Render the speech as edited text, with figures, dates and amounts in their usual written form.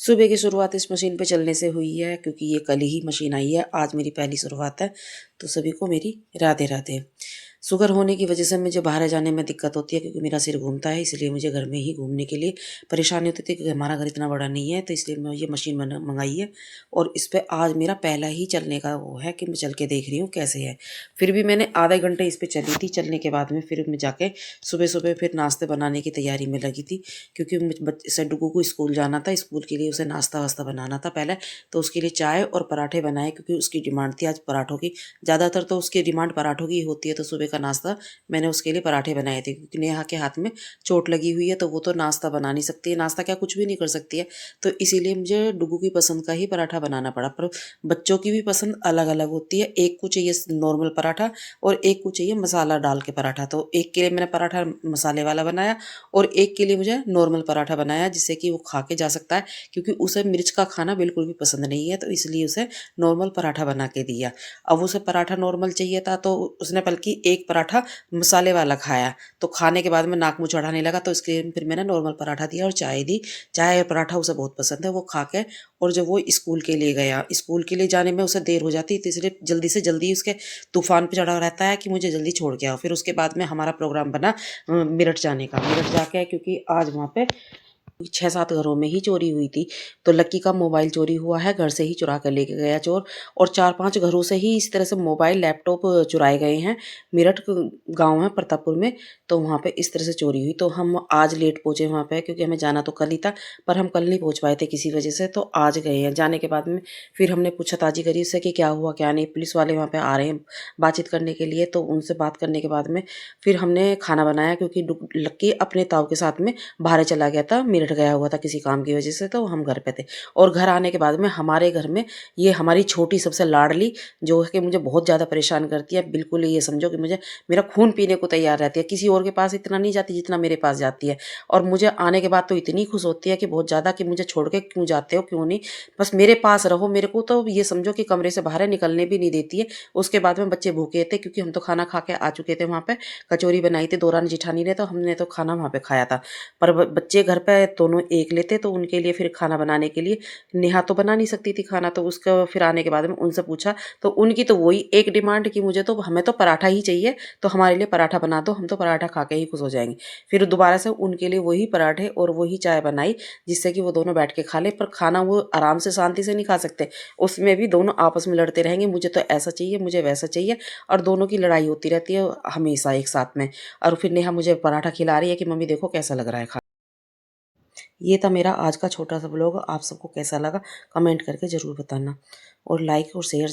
सुबह की शुरुआत इस मशीन पे चलने से हुई है क्योंकि ये कल ही मशीन आई है। आज मेरी पहली शुरुआत है। तो सभी को मेरी राधे राधे। शुगर होने की वजह से मुझे बाहर जाने में दिक्कत होती है क्योंकि मेरा सिर घूमता है, इसलिए मुझे घर में ही घूमने के लिए परेशानी होती थी क्योंकि हमारा घर इतना बड़ा नहीं है। तो इसलिए मैं ये मशीन मंगाई है और इस पर आज मेरा पहला ही चलने का वो है कि मैं चल के देख रही हूँ कैसे है। फिर भी मैंने आधा घंटे इस पर चली थी। चलने के बाद में फिर मैं जाके सुबह सुबह फिर नाश्ते बनाने की तैयारी में लगी थी क्योंकि सड्डू को स्कूल जाना था। स्कूल के लिए उसे नाश्ता वास्ता बनाना था पहले, तो उसके लिए चाय और पराठे बनाए क्योंकि उसकी डिमांड थी आज पराठों की। ज़्यादातर तो उसकी डिमांड पराठों की होती है, तो सुबह का नाश्ता मैंने उसके लिए पराठे बनाए थे क्योंकि नेहा के हाथ में चोट लगी हुई है तो वो तो नाश्ता बना नहीं सकती है, नाश्ता क्या कुछ भी नहीं कर सकती है। तो इसीलिए मुझे डुगू की पसंद का ही पराठा बनाना पड़ा। पर बच्चों की भी पसंद अलग अलग होती है, एक को चाहिए नॉर्मल पराठा और एक को चाहिए मसाला डाल के पराठा। तो एक के लिए मैंने पराठा मसाले वाला बनाया और एक के लिए मुझे नॉर्मल पराठा बनाया जिससे कि वो खा के जा सकता है क्योंकि उसे मिर्च का खाना बिल्कुल भी पसंद नहीं है। तो इसलिए उसे नॉर्मल पराठा बना के दिया। अब उसे पराठा नॉर्मल चाहिए था तो उसने बल्कि एक पराठा मसाले वाला खाया, तो खाने के बाद में नाक मुँह चढ़ाने लगा। तो इसके फिर मैंने नॉर्मल पराठा दिया और चाय दी। चाय और पराठा उसे बहुत पसंद है। वो खा के और जब वो स्कूल के लिए गया, स्कूल के लिए जाने में उसे देर हो जाती तो इसलिए जल्दी से जल्दी उसके तूफान पे चढ़ा रहता है कि मुझे जल्दी छोड़ के आओ। फिर उसके बाद में हमारा प्रोग्राम बना मेरठ जाने का। मेरठ जाके क्योंकि आज वहाँ पे 6-7 घरों में ही चोरी हुई थी। तो लक्की का मोबाइल चोरी हुआ है, घर से ही चुरा कर लेके गया चोर। और 4-5 घरों से ही इस तरह से मोबाइल लैपटॉप चुराए गए हैं। मेरठ गांव है प्रतापपुर में, तो वहाँ पे इस तरह से चोरी हुई। तो हम आज लेट पहुँचे वहाँ पे क्योंकि हमें जाना तो कल ही था, पर हम कल नहीं पहुँच पाए थे किसी वजह से, तो आज गए हैं। जाने के बाद में फिर हमने पूछताछ करी उससे कि क्या हुआ क्या नहीं। पुलिस वाले वहाँ पे आ रहे हैं बातचीत करने के लिए, तो उनसे बात करने के बाद में फिर हमने खाना बनाया क्योंकि लक्की अपने ताऊ के साथ में बाहर चला गया था, मेरठ गया हुआ था किसी काम की वजह से, तो हम घर पे थे। और घर आने के बाद में हमारे घर में ये हमारी छोटी सबसे लाडली जो है कि मुझे बहुत ज़्यादा परेशान करती है, बिल्कुल ये समझो कि मुझे मेरा खून पीने को तैयार रहती है। किसी और के पास इतना नहीं जाती जितना मेरे पास जाती है। और मुझे आने के बाद तो इतनी खुश होती है कि बहुत ज़्यादा, कि मुझे छोड़ के क्यों जाते हो, क्यों नहीं, बस मेरे पास रहो। मेरे को तो ये समझो कि कमरे से बाहर निकलने भी नहीं देती है। उसके बाद में बच्चे भूखे थे क्योंकि हम तो खाना खा के आ चुके थे। वहाँ पे कचौरी बनाई थी दो रानी जिठानी ने, तो हमने तो खाना वहाँ पे खाया था। पर बच्चे घर पे दोनों एक लेते, तो उनके लिए फिर खाना बनाने के लिए नेहा तो बना नहीं सकती थी खाना। तो उसका फिर आने के बाद में उनसे पूछा तो उनकी तो वही एक डिमांड कि मुझे तो हमें तो पराठा ही चाहिए, तो हमारे लिए पराठा बना दो, हम तो पराठा खा के ही खुश हो जाएंगे। फिर दोबारा से उनके लिए वही पराठे और वही चाय बनाई जिससे कि वो दोनों बैठ के खा ले। पर खाना वो आराम से शांति से नहीं खा सकते, उसमें भी दोनों आपस में लड़ते रहेंगे, मुझे तो ऐसा चाहिए, मुझे वैसा चाहिए। और दोनों की लड़ाई होती रहती है हमेशा एक साथ में। और फिर नेहा मुझे पराठा खिला रही है कि मम्मी देखो कैसा लग रहा है खा। ये था मेरा आज का छोटा सा ब्लॉग। आप सबको कैसा लगा कमेंट करके ज़रूर बताना और लाइक और शेयर